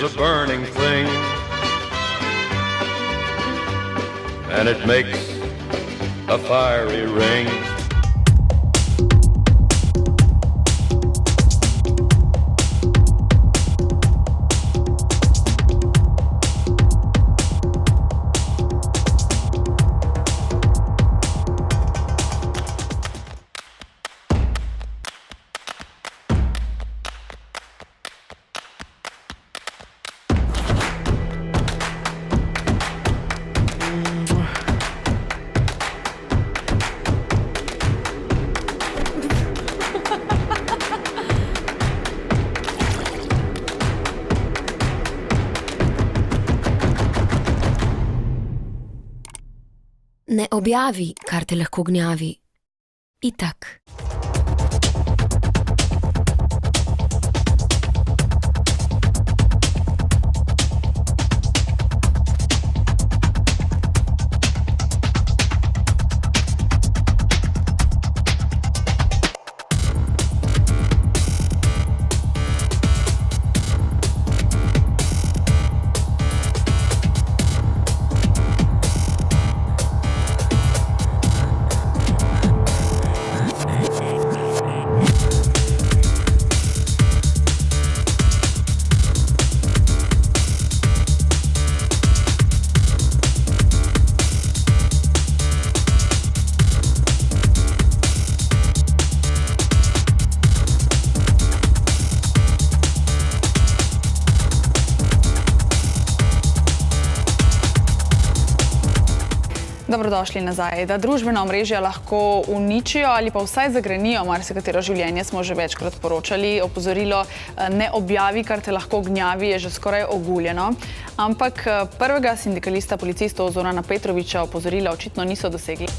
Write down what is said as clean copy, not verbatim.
is a burning thing, and it makes a fiery ring. Ne objavi, kar te lahko gnjavi. Itak. Dobrodošli nazaj. Da družbena omrežja lahko uničijo ali pa vsaj zagrenijo marsikatero življenje, smo že večkrat poročali. Opozorilo ne objavi, kar te lahko gnjavi, je že skoraj oguljeno. Ampak prvega sindikalista policistov Zorana Petroviča opozorila očitno niso dosegli.